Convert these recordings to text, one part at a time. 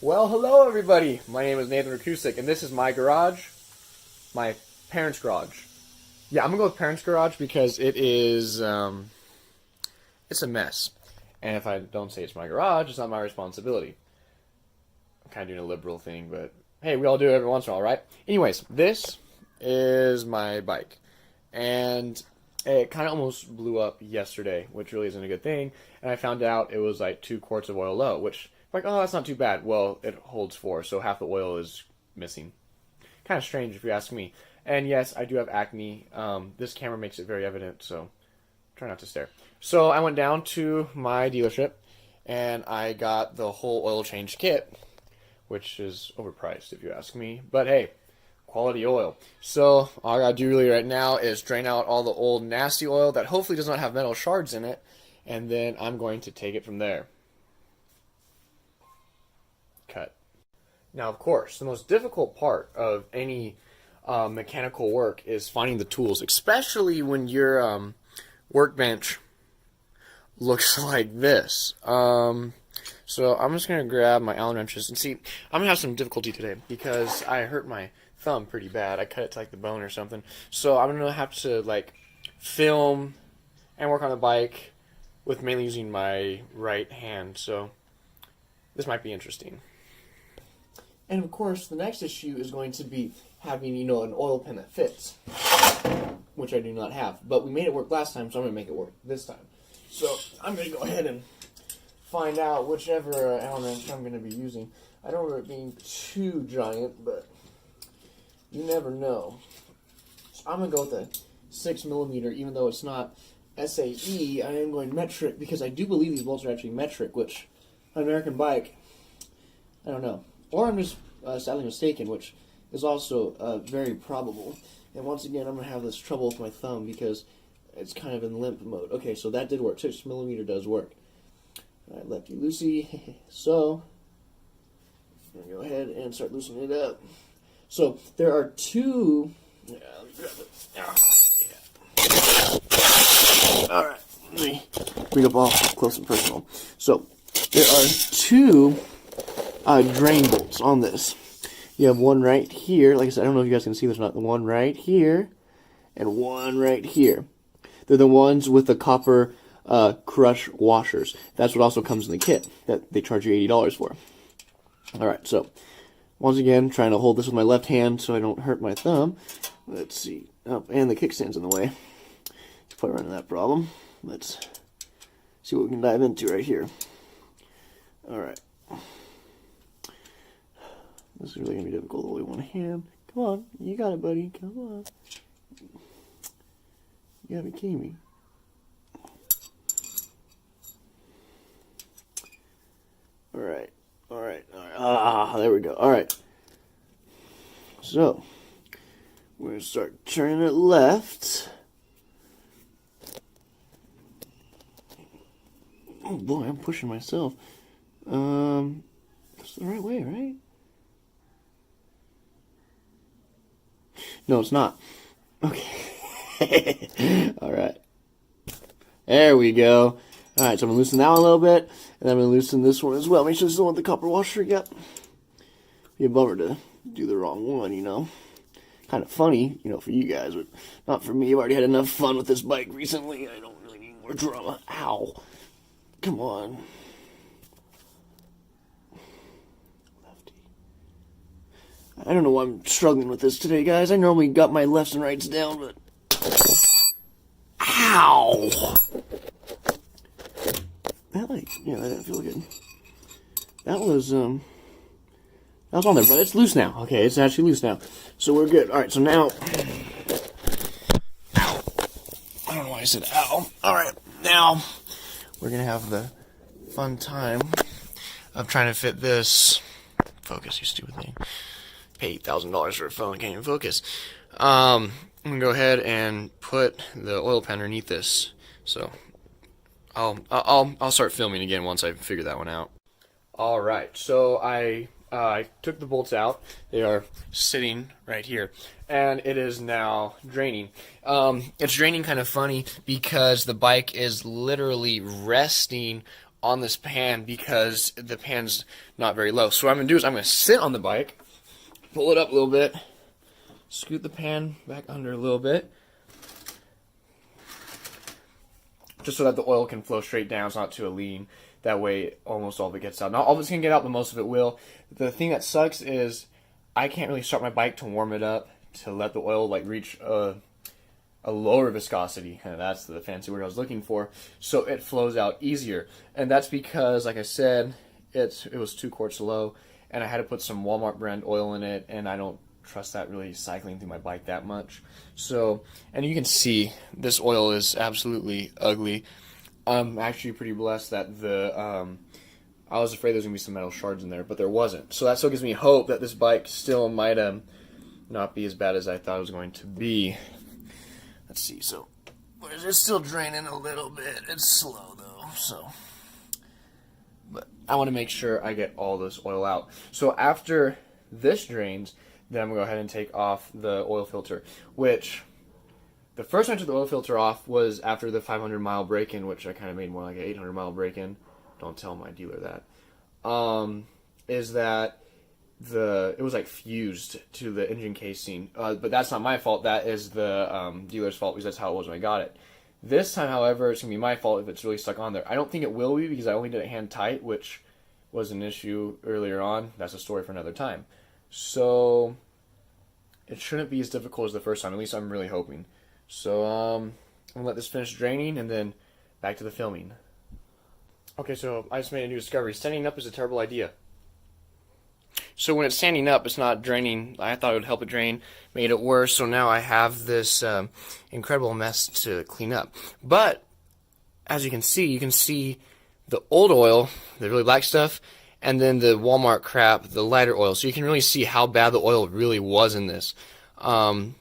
Well, hello everybody. My name is Nathan Rakusik, and this is my garage, my parents' garage. Yeah, I'm gonna go with parents' garage because it is, it's a mess. And if I don't say it's my garage, it's not my responsibility. I'm kind of doing a liberal thing, but hey, we all do it every once in a while, right? Anyways, this is my bike, and it kind of almost blew up yesterday, which really isn't a good thing. And I found out it was like 2 quarts of oil low, which like, oh, that's not too bad. Well, it holds 4, so half the oil is missing. Kind of strange if you ask me. And yes, I do have acne. This camera makes it very evident, so try not to stare. So I went down to my dealership, and I got the whole oil change kit, which is overpriced if you ask me. But hey, quality oil. So all I gotta do really right now is drain out all the old nasty oil that hopefully does not have metal shards in it, and then I'm going to take it from there. Cut. Now, of course, the most difficult part of any mechanical work is finding the tools, especially when your workbench looks like this. So I'm just going to grab my Allen wrenches and see. I'm going to have some difficulty today because I hurt my thumb pretty bad. I cut it to like the bone or something. So I'm going to have to like film and work on the bike with mainly using my right hand. So this might be interesting. And of course, the next issue is going to be having, an oil pen that fits, which I do not have. But we made it work last time, so I'm going to make it work this time. So I'm going to go ahead and find out whichever Allen wrench I'm going to be using. I don't remember it being too giant, but you never know. So I'm going to go with a 6mm, even though it's not SAE. I am going metric because I do believe these bolts are actually metric, which on an American bike, I don't know. Or I'm just sadly mistaken, which is also very probable. And once again, I'm going to have this trouble with my thumb because it's kind of in limp mode. Okay, so that did work. 6mm does work. All right, lefty loosey. So, I'm going to go ahead and start loosening it up. So, there are two... Yeah, let me grab it. Yeah. All right, let me bring up all close and personal. So, there are two drain bolts on this. You have one right here. Like I said, I don't know if you guys can see this or not. The one right here and one right here. They're the ones with the copper crush washers. That's what also comes in the kit that they charge you $80 for. Alright, so once again, trying to hold this with my left hand so I don't hurt my thumb. Let's see. Oh, and the kickstand's in the way. Let's probably run into that problem. Let's see what we can dive into right here. Alright. This is really going to be difficult to hold one hand. Come on. You got it, buddy. Come on. You gotta be kidding me. Alright. Alright. Alright. Ah, there we go. Alright. So, we're going to start turning it left. Oh boy, I'm pushing myself. That's the right way, right? No, it's not. Okay. Alright. There we go. Alright, so I'm going to loosen that one a little bit. And I'm going to loosen this one as well. Make sure this is the one with the copper washer. Yep. Be a bummer to do the wrong one, Kind of funny, for you guys, but not for me. I've already had enough fun with this bike recently. I don't really need more drama. Ow. Come on. I don't know why I'm struggling with this today, guys. I normally got my lefts and rights down, but... Ow! That, that didn't feel good. That was on there, but it's loose now. Okay, it's actually loose now. So we're good. Alright, so now... Ow! I don't know why I said ow. Alright, now we're gonna have the fun time of trying to fit this... Focus, you stupid thing. Pay $8,000 for a phone, can't even focus. I'm gonna go ahead and put the oil pan underneath this. So I'll start filming again once I figure that one out. All right, so I took the bolts out. They are sitting right here, and it is now draining. It's draining kind of funny because the bike is literally resting on this pan because the pan's not very low. So what I'm going to do is I'm going to sit on the bike, pull it up a little bit, scoot the pan back under a little bit, just so that the oil can flow straight down. It's not too lean. That way almost all of it gets out. Not all of it's going to get out, but most of it will. The thing that sucks is I can't really start my bike to warm it up to let the oil like reach a lower viscosity, and that's the fancy word I was looking for, so it flows out easier. And that's because, like I said, it was 2 quarts low, and I had to put some Walmart brand oil in it, and I don't trust that really cycling through my bike that much. So, and you can see this oil is absolutely ugly. I'm actually pretty blessed that I was afraid there was going to be some metal shards in there, but there wasn't. So that still gives me hope that this bike still might not be as bad as I thought it was going to be. Let's see, so it's still draining a little bit. It's slow though, so. But I want to make sure I get all this oil out. So after this drains, then I'm going to go ahead and take off the oil filter, which the first time I took the oil filter off was after the 500-mile break-in, which I kind of made more like an 800-mile break-in. Don't tell my dealer that. Is that it was like fused to the engine casing, but that's not my fault. That is the dealer's fault, because that's how it was when I got it. This time, however, it's gonna be my fault if it's really stuck on there. I don't think it will be, because I only did it hand tight, which was an issue earlier on. That's a story for another time. So it shouldn't be as difficult as the first time. At least I'm really hoping. So I'm gonna let this finish draining, and then back to the filming. Okay, so I just made a new discovery. Standing up is a terrible idea. So when it's standing up, it's not draining. I thought it would help it drain, made it worse. So now I have this incredible mess to clean up. But as you can see the old oil, the really black stuff, and then the Walmart crap, the lighter oil. So you can really see how bad the oil really was in this. So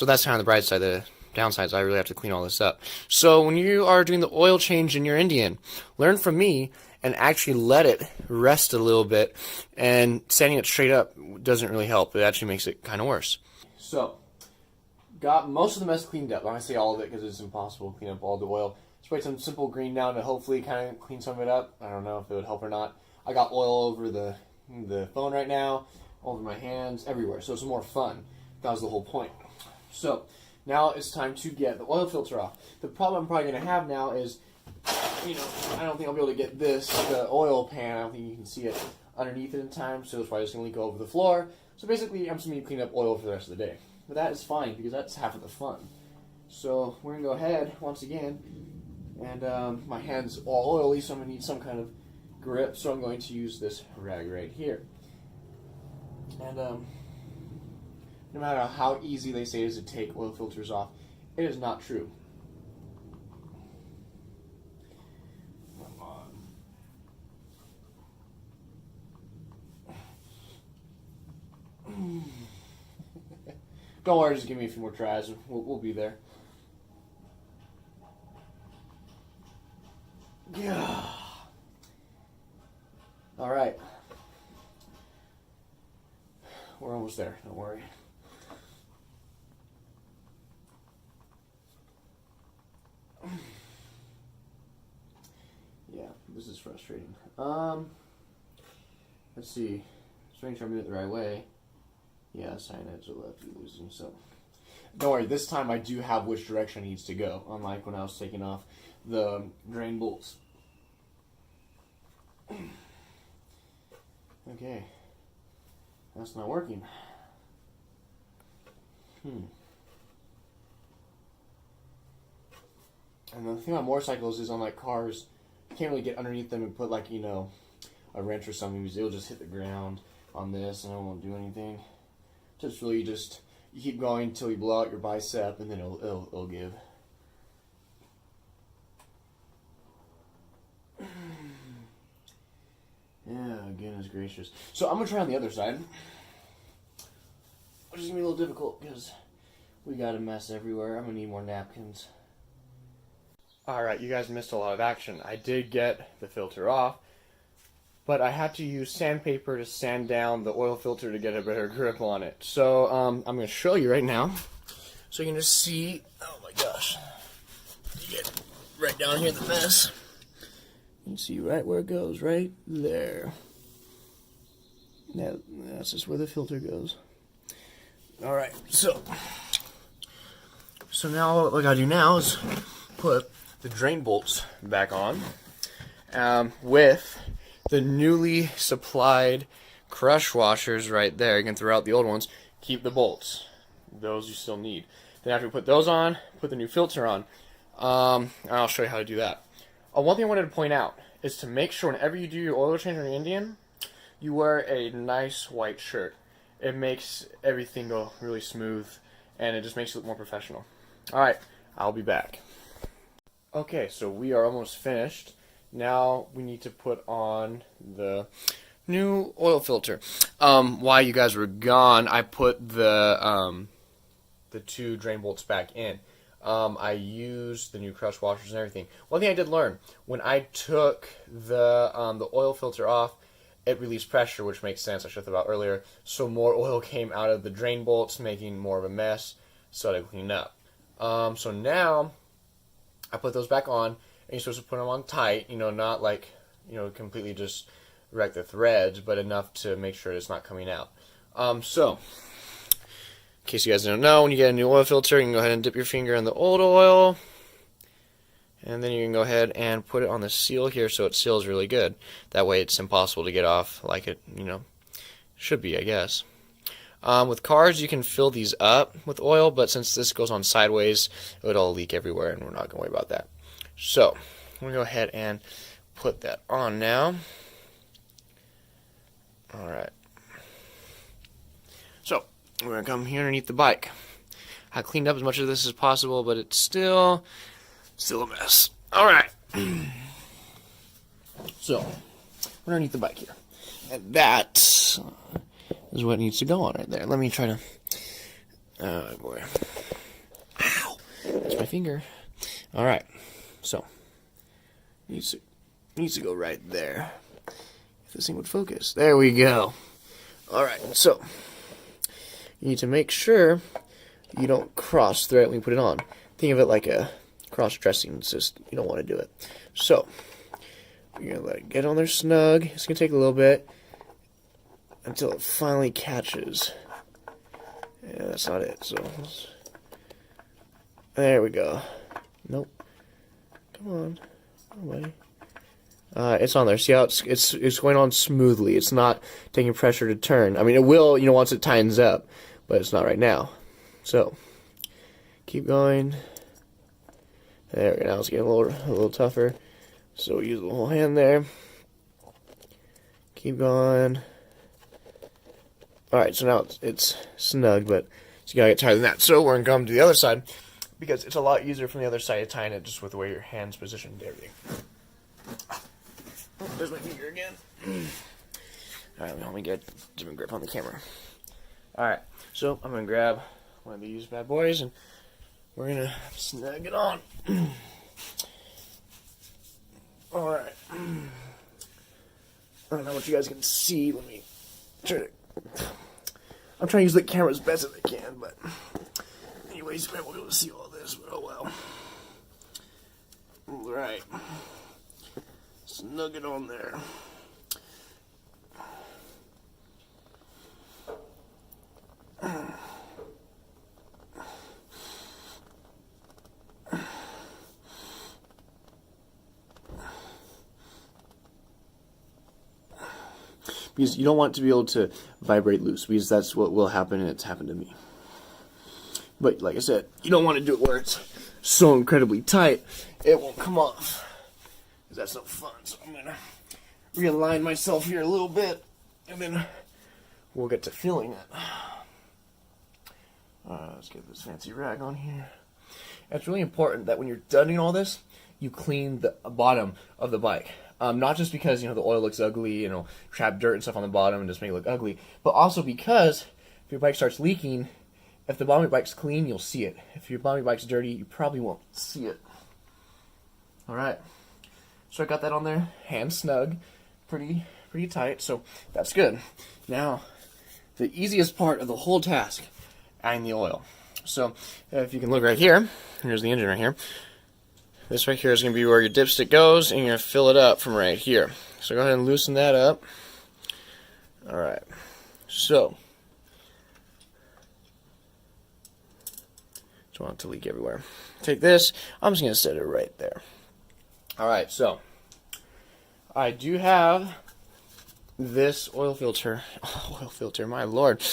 that's kind of the bright side. The downside is I really have to clean all this up. So when you are doing the oil change in your Indian, learn from me and actually let it rest a little bit, and standing it straight up doesn't really help. It actually makes it kind of worse. So, got most of the mess cleaned up. I'm going to say all of it because it's impossible to clean up all the oil. Sprayed some simple green down to hopefully kind of clean some of it up. I don't know if it would help or not. I got oil over the phone right now, over my hands, everywhere. So it's more fun. That was the whole point. So, now it's time to get the oil filter off. The problem I'm probably going to have now is, I don't think I'll be able to get the oil pan, I don't think you can see it underneath it in time, so it's probably just going to leak over the floor. So basically, I'm just going to clean up oil for the rest of the day. But that is fine, because that's half of the fun. So we're going to go ahead, once again, and my hand's all oily, so I'm going to need some kind of grip, so I'm going to use this rag right here. And no matter how easy they say it is to take oil filters off, it is not true. Don't worry, just give me a few more tries. We'll be there. Yeah. All right. We're almost there. Don't worry. Yeah, this is frustrating. Let's see. Just making sure I'm doing it the right way. Yeah, sign edge of left losing. So, don't worry. This time I do have which direction it needs to go. Unlike when I was taking off the drain bolts. Okay, that's not working. And the thing about motorcycles is, on like cars, you can't really get underneath them and put like, a wrench or something, because it'll just hit the ground on this and it won't do anything. Just really you keep going until you blow out your bicep, and then it'll give. Yeah, goodness gracious. So I'm gonna try on the other side, which is gonna be a little difficult because we got a mess everywhere. I'm gonna need more napkins. Alright, you guys missed a lot of action. I did get the filter off, but I had to use sandpaper to sand down the oil filter to get a better grip on it. So I'm going to show you right now, so you can just see. Oh my gosh, you get right down here in the mess. You can see right where it goes, right there. Now, that's just where the filter goes. Alright, so now what I gotta do now is put the drain bolts back on with the newly supplied crush washers right there. You can throw out the old ones, keep the bolts. Those you still need. Then after we put those on, put the new filter on. I'll show you how to do that. One thing I wanted to point out is to make sure whenever you do your oil change on the Indian, you wear a nice white shirt. It makes everything go really smooth, and it just makes you look more professional. Alright, I'll be back. Okay, so we are almost finished. Now we need to put on the new oil filter. While you guys were gone, I put the 2 drain bolts back in. I used the new crush washers and everything. One thing I did learn, when I took the oil filter off, it released pressure, which makes sense. I should have thought about earlier. So more oil came out of the drain bolts, making more of a mess. So I had to clean up. So now I put those back on, and you're supposed to put them on tight. You know, not like completely just wreck the threads, but enough to make sure it's not coming out. So in case you guys don't know, when you get a new oil filter, you can go ahead and dip your finger in the old oil. And then you can go ahead and put it on the seal here so it seals really good. That way it's impossible to get off like it, should be, I guess. With cars, you can fill these up with oil, but since this goes on sideways, it would all leak everywhere, and we're not going to worry about that. So, I'm going to go ahead and put that on now. Alright. So, we're going to come here underneath the bike. I cleaned up as much of this as possible, but it's still a mess. Alright. So, we're underneath the bike here. And that is what needs to go on right there. Let me try to... Oh, boy. Ow! That's my finger. Alright. So, needs to go right there. If this thing would focus. There we go. Alright, so, you need to make sure you don't cross-thread when you put it on. Think of it like a cross-dressing. It's just, you don't want to do it. So, you're going to let it get on there snug. It's going to take a little bit until it finally catches. Yeah, that's not it. So, there we go. Nope. Come on. Away. It's on there. See how it's going on smoothly. It's not taking pressure to turn. I mean, it will, once it tightens up, but it's not right now. So, keep going. There we go. Now it's getting a little tougher. So use the whole hand there. Keep going. Alright, so now it's snug, but you gotta get tighter than that. So we're gonna come to the other side, because it's a lot easier from the other side of tying it just with the way your hand's positioned and everything. Oh, there's my finger again. Alright, let me get a different grip on the camera. Alright, so I'm gonna grab one of these bad boys and we're gonna snug it on. Alright. I don't know what you guys can see. Let me try to... I'm trying to use the camera as best as I can, but... Anyways, I won't be able to see all this, but oh well. Alright. Snug it on there. Because you don't want it to be able to vibrate loose, because that's what will happen, and it's happened to me. But like I said, you don't want to do it where it's so incredibly tight, it won't come off. Because that's no fun. So I'm going to realign myself here a little bit, and then we'll get to filling it. Let's get this fancy rag on here. It's really important that when you're done doing all this, you clean the bottom of the bike. Not just because, the oil looks ugly, trap dirt and stuff on the bottom and just make it look ugly, but also because if your bike starts leaking, if the bottom of your bike's clean, you'll see it. If your bottom of your bike's dirty, you probably won't see it. Alright. So I got that on there, hand snug, pretty tight, so that's good. Now, the easiest part of the whole task, adding the oil. So, if you can look right here, here's the engine right here. This right here is going to be where your dipstick goes, and you're going to fill it up from right here. So go ahead and loosen that up. Alright, so don't want it to leak everywhere. Take this, I'm just going to set it right there. Alright, so I do have this oil filter, my lord,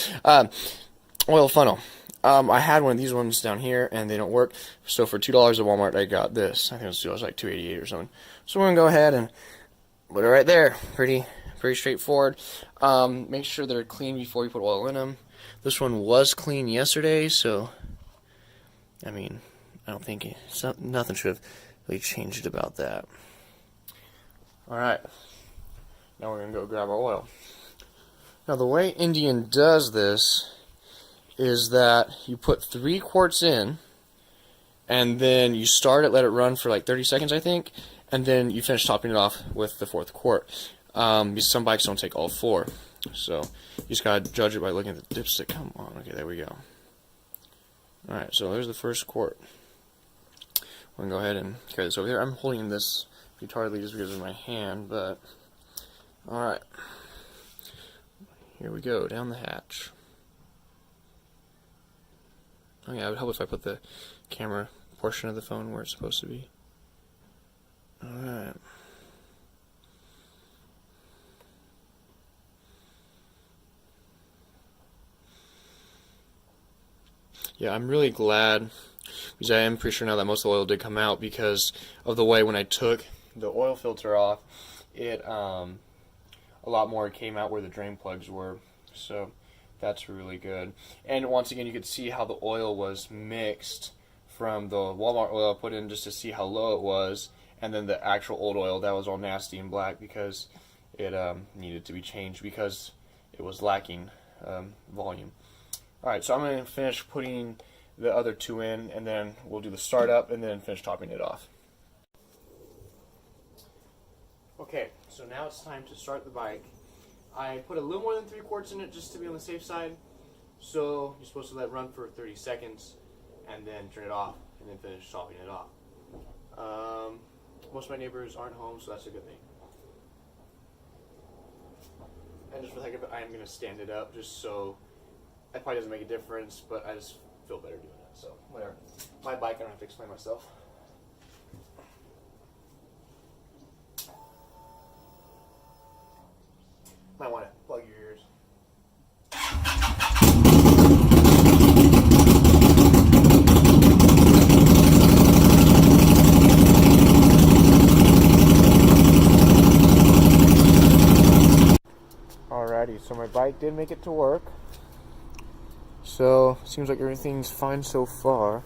oil funnel. I had one of these ones down here, and they don't work. So for $2 at Walmart, I got this. I think it was like $2.88 or something. So we're gonna go ahead and put it right there. Pretty straightforward. Make sure they're clean before you put oil in them. This one was clean yesterday, so I mean, I don't think nothing should have really changed about that. All right, now we're gonna go grab our oil. Now the way Indian does this is that you put 3 quarts in, and then you start it, let it run for like 30 seconds, I think, and then you finish topping it off with the 4th quart. Because some bikes don't take all 4, so you just gotta judge it by looking at the dipstick. Come on, okay, there we go. Alright, so there's the 1st quart. I'm gonna go ahead and carry this over here. I'm holding this retardedly just because of my hand, but alright. Here we go, down the hatch. Oh yeah, it would help if I put the camera portion of the phone where it's supposed to be. Alright. Yeah, I'm really glad, because I am pretty sure now that most of the oil did come out because of the way when I took the oil filter off, it a lot more came out where the drain plugs were. So that's really good. And once again, you could see how the oil was mixed from the Walmart oil I put in just to see how low it was, and then the actual old oil that was all nasty and black because it needed to be changed because it was lacking volume. Alright, so I'm going to finish putting the other 2 in, and then we'll do the startup and then finish topping it off. Okay, so now it's time to start the bike. I put a little more than 3 quarts in it just to be on the safe side. So you're supposed to let it run for 30 seconds and then turn it off and then finish topping it off. Most of my neighbors aren't home, so that's a good thing. And just for the heck of it, I am going to stand it up just so it probably doesn't make a difference, but I just feel better doing it. So whatever. My bike, I don't have to explain myself. Might want to plug your ears. Alrighty, so my bike did make it to work. So seems like everything's fine so far.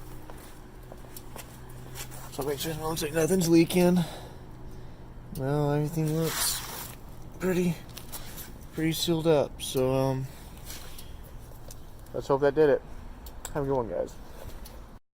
So make sure it looks like nothing's leaking. Well, everything looks pretty sealed up. So let's hope that did it. Have a good one, guys.